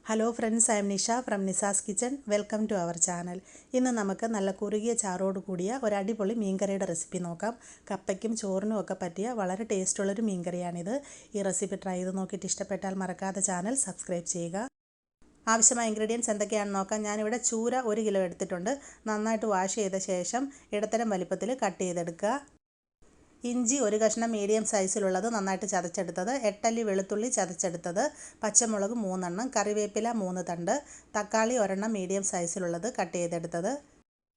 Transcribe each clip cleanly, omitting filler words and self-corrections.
Hello friends, I am Nisha from Nisa's kitchen. Welcome to our channel. ഇന്ന് നമുക്ക് നല്ല കുറുകിയ ചാറോട് കൂടിയ ഒരു അടിപൊളി മീൻകറിയുടെ റെസിപ്പി നോക്കാം. കപ്പയ്ക്കും ചോറിനും ഒക്കെ പറ്റിയ വളരെ ടേസ്റ്റുള്ളൊരു മീൻകറിയാണിത്. ഈ റെസിപ്പി ട്രൈ ചെയ്ത് നോക്കിയിട്ട് ഇഷ്ടപ്പെട്ടാൽ മറക്കാതെ ചാനൽ സബ്സ്ക്രൈബ് ചെയ്യുക. ആവശ്യമായ ഇൻഗ്രീഡിയൻസ് എന്തൊക്കെയാണെന്ന് നോക്കാം. ഞാനിവിടെ ചൂര 1 കിലോ എടുത്തിട്ടുണ്ട്. നന്നായിട്ട് വാഷ് ചെയ്ത ശേഷം ഇടത്തരം വലിപ്പത്തിൽ കട്ട് ചെയ്തെടുക്കുക. ഇഞ്ചി 1 കഷ്ണം മീഡിയം സൈസിലുള്ളത് നന്നായിട്ട് ചതച്ചെടുത്തത്, 8 അല്ലി വെളുത്തുള്ളി ചതച്ചെടുത്തത്, പച്ചമുളക് 3 എണ്ണം, കറിവേപ്പില 3 തണ്ട്, തക്കാളി 1 മീഡിയം സൈസിലുള്ളത് കട്ട് ചെയ്തെടുത്തത്,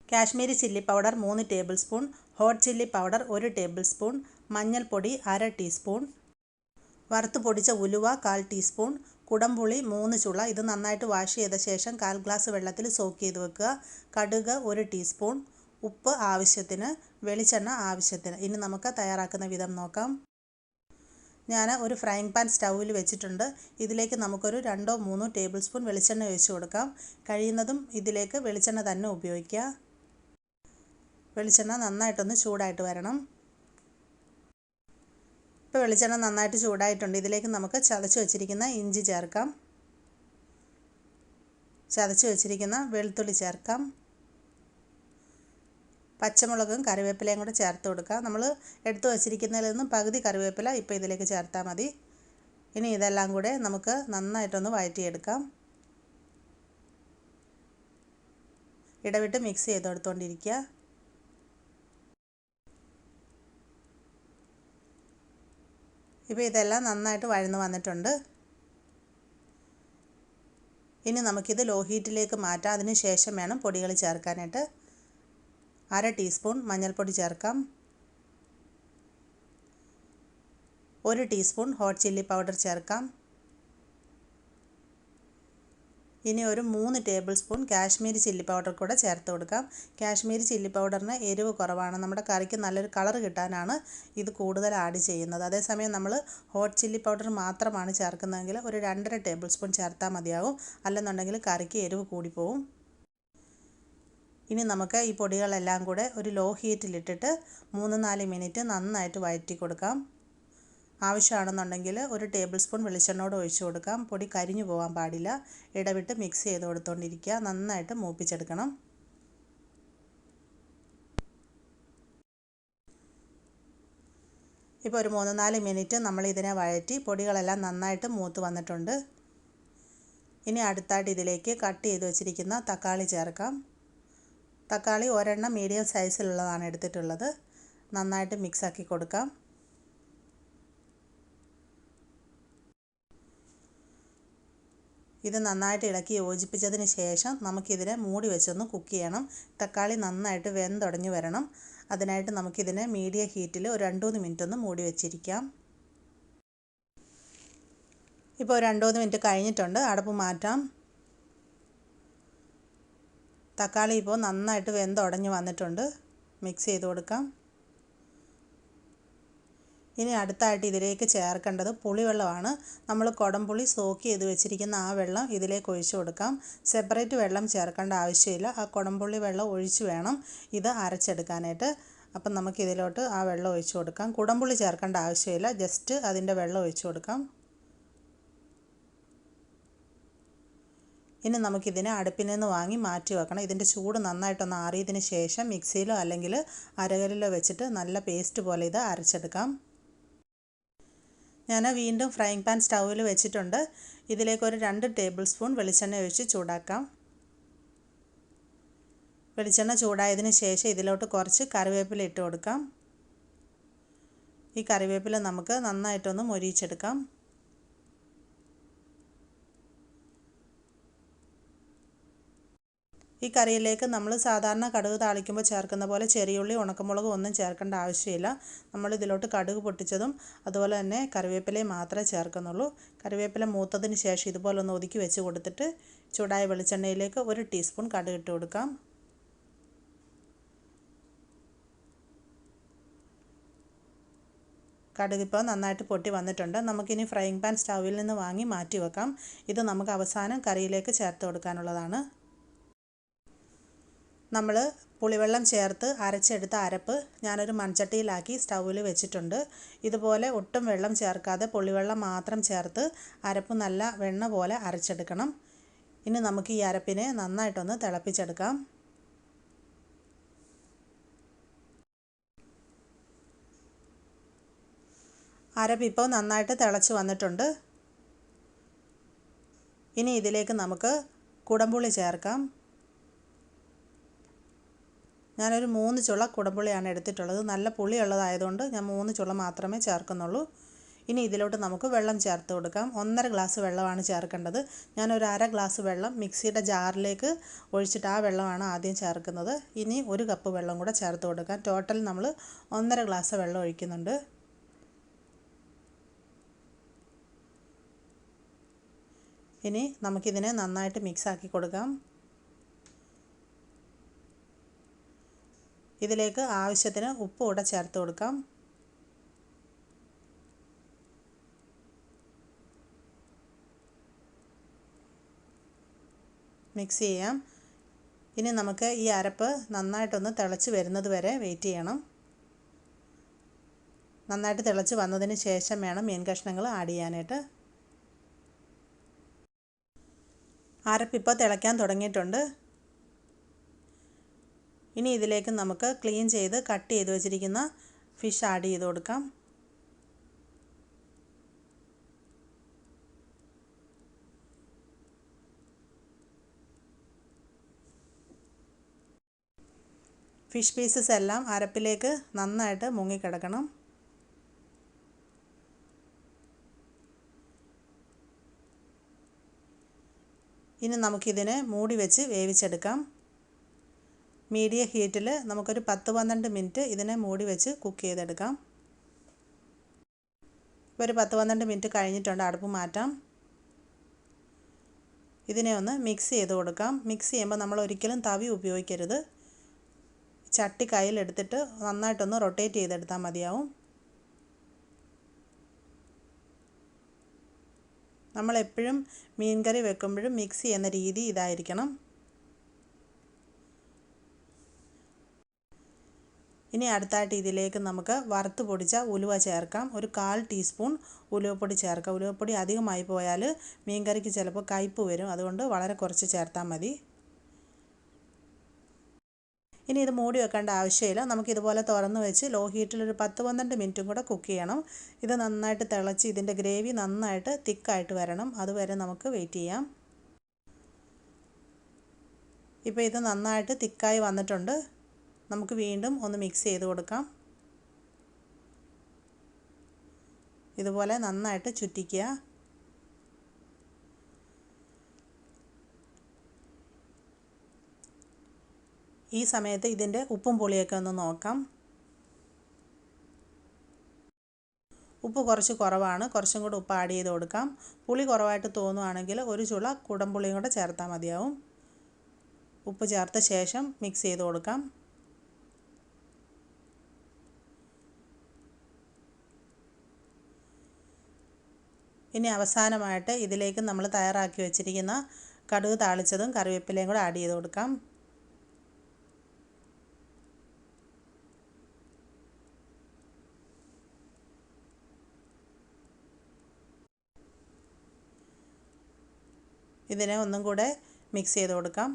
Kashmiri chilli powder 3 tablespoon, hot chilli powder 1 tablespoon, മഞ്ഞൾപ്പൊടി 1/2 ടീസ്പൂൺ, വറുത്ത് പൊടിച്ച ഉലുവ 1/4 ടീസ്പൂൺ, കുടംപുളി 3 ചുള. ഇത് നന്നായിട്ട് വാഷ് ചെയ്ത ശേഷം 1/4 ഗ്ലാസ് വെള്ളത്തിൽ സോക്ക് ചെയ്ത് വെക്കുക. കടുക് 1 ടീസ്പൂൺ, ഉപ്പ് ആവശ്യത്തിന്, വെളിച്ചെണ്ണ ആവശ്യത്തിന്. ഇനി നമുക്ക് തയ്യാറാക്കുന്ന വിധം നോക്കാം. ഞാൻ ഒരു ഫ്രൈങ് പാൻ സ്റ്റൗവിൽ വെച്ചിട്ടുണ്ട്. ഇതിലേക്ക് നമുക്കൊരു 2-3 ടേബിൾ സ്പൂൺ വെളിച്ചെണ്ണ ഒഴിച്ച് കൊടുക്കാം. കഴിയുന്നതും ഇതിലേക്ക് വെളിച്ചെണ്ണ തന്നെ ഉപയോഗിക്കുക. വെളിച്ചെണ്ണ നന്നായിട്ടൊന്ന് ചൂടായിട്ട് വരണം. ഇപ്പോൾ വെളിച്ചെണ്ണ നന്നായിട്ട് ചൂടായിട്ടുണ്ട്. ഇതിലേക്ക് നമുക്ക് ചതച്ച് വെച്ചിരിക്കുന്ന ഇഞ്ചി ചേർക്കാം. ചതച്ച് വെച്ചിരിക്കുന്ന വെളുത്തുള്ളി ചേർക്കാം. പച്ചമുളകും കറിവേപ്പിലയും കൂടെ ചേർത്ത് കൊടുക്കുക. നമ്മൾ എടുത്തു വച്ചിരിക്കുന്നതിൽ നിന്നും പകുതി കറിവേപ്പില ഇപ്പോൾ ഇതിലേക്ക് ചേർത്താൽ മതി. ഇനി ഇതെല്ലാം കൂടെ നമുക്ക് നന്നായിട്ടൊന്ന് വഴറ്റിയെടുക്കാം. ഇടവിട്ട് മിക്സ് ചെയ്ത് കൊടുത്തുകൊണ്ടിരിക്കുക. ഇപ്പോൾ ഇതെല്ലാം നന്നായിട്ട് വഴന്ന് വന്നിട്ടുണ്ട്. ഇനി നമുക്കിത് ലോ ഹീറ്റിലേക്ക് മാറ്റാം. അതിന് ശേഷം വേണം പൊടികൾ ചേർക്കാനായിട്ട്. 1/2 ടീസ്പൂൺ മഞ്ഞൾപ്പൊടി ചേർക്കാം. 1 ടീസ്പൂൺ ഹോട്ട് ചില്ലി പൗഡർ ചേർക്കാം. ഇനി ഒരു 3 table spoon Kashmiri chilli powder കൂടെ ചേർത്ത് കൊടുക്കാം. കാശ്മീരി ചില്ലി പൗഡറിന് എരിവ് കുറവാണ്. നമ്മുടെ കറിക്ക് നല്ലൊരു കളർ കിട്ടാനാണ് ഇത് കൂടുതൽ ആഡ് ചെയ്യുന്നത്. അതേസമയം നമ്മൾ ഹോട്ട് ചില്ലി പൗഡർ മാത്രമാണ് ചേർക്കുന്നതെങ്കിൽ ഒരു 2.5 ടേബിൾ സ്പൂൺ ചേർത്താൽ മതിയാകും. അല്ലെന്നുണ്ടെങ്കിൽ കറിക്ക് എരിവ് കൂടിപ്പോവും. ഇനി നമുക്ക് ഈ പൊടികളെല്ലാം കൂടെ ഒരു ലോ ഹീറ്റിലിട്ടിട്ട് 3-4 മിനിറ്റ് നന്നായിട്ട് വഴറ്റി കൊടുക്കാം. ആവശ്യമാണെന്നുണ്ടെങ്കിൽ ഒരു ടേബിൾ സ്പൂൺ വെളിച്ചെണ്ണയോട് ഒഴിച്ചു കൊടുക്കാം. പൊടി കരിഞ്ഞു പോകാൻ പാടില്ല. ഇടവിട്ട് മിക്സ് ചെയ്ത് കൊടുത്തുകൊണ്ടിരിക്കുക. നന്നായിട്ട് മൂപ്പിച്ചെടുക്കണം. ഇപ്പോൾ ഒരു 3-4 മിനിറ്റ് നമ്മൾ ഇതിനെ വഴറ്റി പൊടികളെല്ലാം നന്നായിട്ട് മൂത്ത് വന്നിട്ടുണ്ട്. ഇനി അടുത്തായിട്ട് ഇതിലേക്ക് കട്ട് ചെയ്ത് വെച്ചിരിക്കുന്ന തക്കാളി ചേർക്കാം. തക്കാളി 1 മീഡിയം സൈസിലുള്ളതാണ് എടുത്തിട്ടുള്ളത്. നന്നായിട്ട് മിക്സാക്കി കൊടുക്കാം. ഇത് നന്നായിട്ട് ഇളക്കി യോജിപ്പിച്ചതിന് ശേഷം നമുക്കിതിനെ മൂടി വെച്ചൊന്ന് കുക്ക് ചെയ്യണം. തക്കാളി നന്നായിട്ട് വെന്തുടഞ്ഞു വരണം. അതിനായിട്ട് നമുക്കിതിനെ മീഡിയം ഹീറ്റിൽ ഒരു 2-3 മിനിറ്റ് ഒന്ന് മൂടി വെച്ചിരിക്കാം. ഇപ്പോൾ 2-3 മിനിറ്റ് കഴിഞ്ഞിട്ടുണ്ട്. അടപ്പ് മാറ്റാം. തക്കാളി ഇപ്പോൾ നന്നായിട്ട് വെന്തുടഞ്ഞ് വന്നിട്ടുണ്ട്. മിക്സ് ചെയ്ത് കൊടുക്കാം. ഇനി അടുത്തായിട്ട് ഇതിലേക്ക് ചേർക്കേണ്ടത് പുളിവെള്ളമാണ്. നമ്മൾ കുടംപുളി സോക്ക് ചെയ്ത് വെച്ചിരിക്കുന്ന ആ വെള്ളം ഇതിലേക്ക് ഒഴിച്ചു കൊടുക്കാം. സെപ്പറേറ്റ് വെള്ളം ചേർക്കേണ്ട ആവശ്യമില്ല. ആ കുടംപുളി വെള്ളം ഒഴിച്ച് വേണം ഇത് അരച്ചെടുക്കാനായിട്ട്. അപ്പം നമുക്കിതിലോട്ട് ആ വെള്ളം ഒഴിച്ചു കൊടുക്കാം. കുടംപുളി ചേർക്കേണ്ട ആവശ്യമില്ല. ജസ്റ്റ് അതിൻ്റെ വെള്ളം ഒഴിച്ചു കൊടുക്കാം. ഇനി നമുക്കിതിനെ അടുപ്പിൽ നിന്ന് വാങ്ങി മാറ്റി വെക്കണം. ഇതിൻ്റെ ചൂട് നന്നായിട്ടൊന്ന് ആറിയതിന് ശേഷം മിക്സിയിലോ അല്ലെങ്കിൽ അരകല്ലിലോ വെച്ചിട്ട് നല്ല പേസ്റ്റ് പോലെ ഇത് അരച്ചെടുക്കാം. ഞാൻ വീണ്ടും ഫ്രൈങ് പാൻ സ്റ്റൗവിൽ വെച്ചിട്ടുണ്ട്. ഇതിലേക്ക് ഒരു 2 ടേബിൾ സ്പൂൺ വെളിച്ചെണ്ണ ഒഴിച്ച് ചൂടാക്കാം. വെളിച്ചെണ്ണ ചൂടായതിന് ശേഷം ഇതിലോട്ട് കുറച്ച് കറിവേപ്പില ഇട്ട് കൊടുക്കാം. ഈ കറിവേപ്പില നമുക്ക് നന്നായിട്ടൊന്ന് മൊരിയിച്ചെടുക്കാം. ഈ കറിയിലേക്ക് നമ്മൾ സാധാരണ കടുക് താളിക്കുമ്പോൾ ചേർക്കുന്ന പോലെ ചെറിയുള്ളി, ഉണക്കമുളകും ഒന്നും ചേർക്കേണ്ട ആവശ്യമില്ല. നമ്മൾ ഇതിലോട്ട് കടുക് പൊട്ടിച്ചതും അതുപോലെ തന്നെ കറിവേപ്പിലയും മാത്രമേ ചേർക്കുന്നുള്ളൂ. കറിവേപ്പില മൂത്തതിന് ശേഷം ഇതുപോലെ ഒന്ന് ഒതുക്കി വെച്ച് കൊടുത്തിട്ട് ചൂടായ വെളിച്ചെണ്ണയിലേക്ക് 1 ടീസ്പൂൺ കടുക് ഇട്ട് കൊടുക്കാം. കടുക് ഇപ്പോൾ നന്നായിട്ട് പൊട്ടി വന്നിട്ടുണ്ട്. നമുക്കിനി ഫ്രൈങ് പാൻ സ്റ്റൗവിൽ നിന്ന് വാങ്ങി മാറ്റി വെക്കാം. ഇത് നമുക്ക് അവസാനം കറിയിലേക്ക് ചേർത്ത് കൊടുക്കാനുള്ളതാണ്. നമ്മൾ പുളിവെള്ളം ചേർത്ത് അരച്ചെടുത്ത അരപ്പ് ഞാനൊരു മൺചട്ടിയിലാക്കി സ്റ്റൗവിൽ വെച്ചിട്ടുണ്ട്. ഇതുപോലെ ഒട്ടും വെള്ളം ചേർക്കാതെ പുളിവെള്ളം മാത്രം ചേർത്ത് അരപ്പ് നല്ല വെണ്ണ പോലെ അരച്ചെടുക്കണം. ഇനി നമുക്ക് ഈ അരപ്പിനെ നന്നായിട്ടൊന്ന് തിളപ്പിച്ചെടുക്കാം. അരപ്പ് ഇപ്പോൾ നന്നായിട്ട് തിളച്ച് വന്നിട്ടുണ്ട്. ഇനി ഇതിലേക്ക് നമുക്ക് കുടംപുളി ചേർക്കാം. ഞാനൊരു 3 ചുള കുടംപുളിയാണ് എടുത്തിട്ടുള്ളത്. നല്ല പുളിയുള്ളതായതുകൊണ്ട് ഞാൻ 3 ചുള മാത്രമേ ചേർക്കുന്നുള്ളൂ. ഇനി ഇതിലോട്ട് നമുക്ക് വെള്ളം ചേർത്ത് കൊടുക്കാം. 1.5 ഗ്ലാസ് വെള്ളമാണ് ചേർക്കേണ്ടത്. ഞാനൊരു 1/2 ഗ്ലാസ് വെള്ളം മിക്സിയുടെ ജാറിലേക്ക് ഒഴിച്ചിട്ട് ആ വെള്ളമാണ് ആദ്യം ചേർക്കുന്നത്. ഇനി 1 കപ്പ് വെള്ളം കൂടെ ചേർത്ത് കൊടുക്കാം. ടോട്ടൽ നമ്മൾ 1.5 ഗ്ലാസ് വെള്ളം ഒഴിക്കുന്നുണ്ട്. ഇനി നമുക്കിതിനെ നന്നായിട്ട് മിക്സാക്കി കൊടുക്കാം. ഇതിലേക്ക് ആവശ്യത്തിന് ഉപ്പ് കൂടെ ചേർത്ത് കൊടുക്കാം. മിക്സ് ചെയ്യാം. ഇനി നമുക്ക് ഈ അരപ്പ് നന്നായിട്ടൊന്ന് തിളച്ച് വരുന്നത് വരെ വെയിറ്റ് ചെയ്യണം. നന്നായിട്ട് തിളച്ച് വന്നതിന് ശേഷം വേണം മീൻ കഷ്ണങ്ങൾ ആഡ് ചെയ്യാനായിട്ട്. അരപ്പിപ്പോൾ തിളയ്ക്കാൻ തുടങ്ങിയിട്ടുണ്ട്. ഇനി ഇതിലേക്ക് നമുക്ക് ക്ലീൻ ചെയ്ത് കട്ട് ചെയ്ത് വെച്ചിരിക്കുന്ന ഫിഷ് ആഡ് ചെയ്ത് കൊടുക്കാം. ഫിഷ് പീസസ് എല്ലാം അരപ്പിലേക്ക് നന്നായിട്ട് മുങ്ങിക്കിടക്കണം. ഇനി നമുക്കിതിനെ മൂടി വെച്ച് വേവിച്ചെടുക്കാം. മീഡിയം ഹീറ്റിൽ നമുക്കൊരു 10-12 മിനിറ്റ് ഇതിനെ മൂടി വെച്ച് കുക്ക് ചെയ്തെടുക്കാം. ഇപ്പോൾ ഒരു 10-12 മിനിറ്റ് കഴിഞ്ഞിട്ടുണ്ട്. അടുപ്പ് മാറ്റാം. ഇതിനെ ഒന്ന് മിക്സ് ചെയ്ത് കൊടുക്കാം. മിക്സ് ചെയ്യുമ്പോൾ നമ്മൾ ഒരിക്കലും തവി ഉപയോഗിക്കരുത്. ചട്ടി കയ്യിലെടുത്തിട്ട് നന്നായിട്ടൊന്ന് റൊട്ടേറ്റ് ചെയ്തെടുത്താൽ മതിയാവും. നമ്മളെപ്പോഴും മീൻ കറി വെക്കുമ്പോഴും മിക്സ് ചെയ്യുന്ന രീതി ഇതായിരിക്കണം. ഇനി അടുത്തായിട്ട് ഇതിലേക്ക് നമുക്ക് വറുത്ത് പൊടിച്ച ഉലുവ ചേർക്കാം. ഒരു 1/4 ടീസ്പൂൺ ഉലുവപ്പൊടി ചേർക്കാം. ഉലുവപ്പൊടി അധികമായി പോയാൽ മീൻ കറിക്ക് ചിലപ്പോൾ കയ്പ്പ് വരും. അതുകൊണ്ട് വളരെ കുറച്ച് ചേർത്താൽ മതി. ഇനി ഇത് മൂടി വെക്കേണ്ട ആവശ്യമില്ല. നമുക്കിതുപോലെ തുറന്ന് വെച്ച് ലോ ഹീറ്റിൽ ഒരു 10-12 മിനിറ്റും കൂടെ കുക്ക് ചെയ്യണം. ഇത് നന്നായിട്ട് തിളച്ച് ഇതിൻ്റെ ഗ്രേവി നന്നായിട്ട് തിക്കായിട്ട് വരണം. അതുവരെ നമുക്ക് വെയിറ്റ് ചെയ്യാം. ഇപ്പോൾ ഇത് നന്നായിട്ട് തിക്കായി വന്നിട്ടുണ്ട്. നമുക്ക് വീണ്ടും ഒന്ന് മിക്സ് ചെയ്ത് കൊടുക്കാം. ഇതുപോലെ നന്നായിട്ട് ചുറ്റിക്കുക. ഈ സമയത്ത് ഇതിൻ്റെ ഉപ്പും പുളിയൊക്കെ ഒന്ന് നോക്കാം. ഉപ്പ് കുറച്ച് കുറവാണ്. കുറച്ചും കൂടി ഉപ്പ് ആഡ് ചെയ്ത് കൊടുക്കാം. പുളി കുറവായിട്ട് തോന്നുവാണെങ്കിൽ 1 ചുള കുടംപുളിയും കൂടെ ചേർത്താൽ മതിയാവും. ഉപ്പ് ചേർത്ത ശേഷം മിക്സ് ചെയ്ത് കൊടുക്കാം. ഇനി അവസാനമായിട്ട് ഇതിലേക്ക് നമ്മൾ തയ്യാറാക്കി വെച്ചിരിക്കുന്ന കടുക് താളിച്ചതും കറിവേപ്പിലയും കൂടെ ആഡ് ചെയ്ത് കൊടുക്കാം. ഇതിനെ ഒന്നും കൂടെ മിക്സ് ചെയ്ത് കൊടുക്കാം.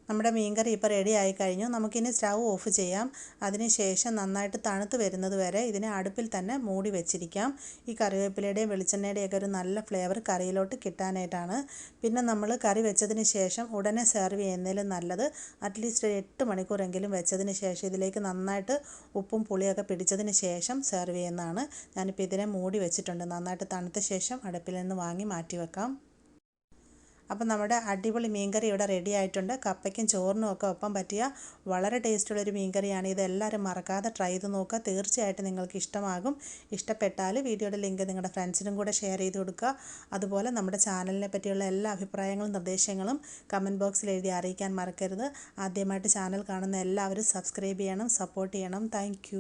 നമ്മുടെ മീൻകറി ഇപ്പോൾ റെഡി ആയി കഴിഞ്ഞു. നമുക്കിനി സ്റ്റൗ ഓഫ് ചെയ്യാം. അതിനുശേഷം നന്നായിട്ട് തണുത്ത് വരുന്നത് വരെ ഇതിനെ അടുപ്പിൽ തന്നെ മൂടി വെച്ചിരിക്കാം. ഈ കറിവേപ്പിലയുടെയും വെളിച്ചെണ്ണയുടെയൊക്കെ ഒരു നല്ല ഫ്ലേവർ കറിയിലോട്ട് കിട്ടാനായിട്ടാണ്. പിന്നെ നമ്മൾ കറി വെച്ചതിന് ശേഷം ഉടനെ സെർവ് ചെയ്യുന്നതിലും നല്ലത് അറ്റ്ലീസ്റ്റ് 8 മണിക്കൂറെങ്കിലും വെച്ചതിന് ശേഷം ഇതിലേക്ക് നന്നായിട്ട് ഉപ്പും പുളിയൊക്കെ പിടിച്ചതിന് ശേഷം സെർവ് ചെയ്യുന്നതാണ്. ഞാനിപ്പോൾ ഇതിനെ മൂടി വെച്ചിട്ടുണ്ട്. നന്നായിട്ട് തണുത്ത ശേഷം അടുപ്പിൽ നിന്ന് വാങ്ങി മാറ്റി വെക്കാം. അപ്പോൾ നമ്മുടെ അടിപൊളി മീൻകറി ഇവിടെ റെഡി ആയിട്ടുണ്ട്. കപ്പയ്ക്കും ചോറിനും ഒക്കെ ഒപ്പം പറ്റിയ വളരെ ടേസ്റ്റുള്ളൊരു മീൻകറിയാണ്. ഇതെല്ലാവരും മറക്കാതെ ട്രൈ ചെയ്ത് നോക്കുക. തീർച്ചയായിട്ടും നിങ്ങൾക്ക് ഇഷ്ടമാകും. ഇഷ്ടപ്പെട്ടാൽ വീഡിയോയുടെ ലിങ്ക് നിങ്ങളുടെ ഫ്രണ്ട്സിനും കൂടെ ഷെയർ ചെയ്ത് കൊടുക്കുക. അതുപോലെ നമ്മുടെ ചാനലിനെ പറ്റിയുള്ള എല്ലാ അഭിപ്രായങ്ങളും നിർദ്ദേശങ്ങളും കമൻറ്റ് ബോക്സിൽ എഴുതി അറിയിക്കാൻ മറക്കരുത്. ആദ്യമായിട്ട് ചാനൽ കാണുന്ന എല്ലാവരും സബ്സ്ക്രൈബ് ചെയ്യണം, സപ്പോർട്ട് ചെയ്യണം. താങ്ക്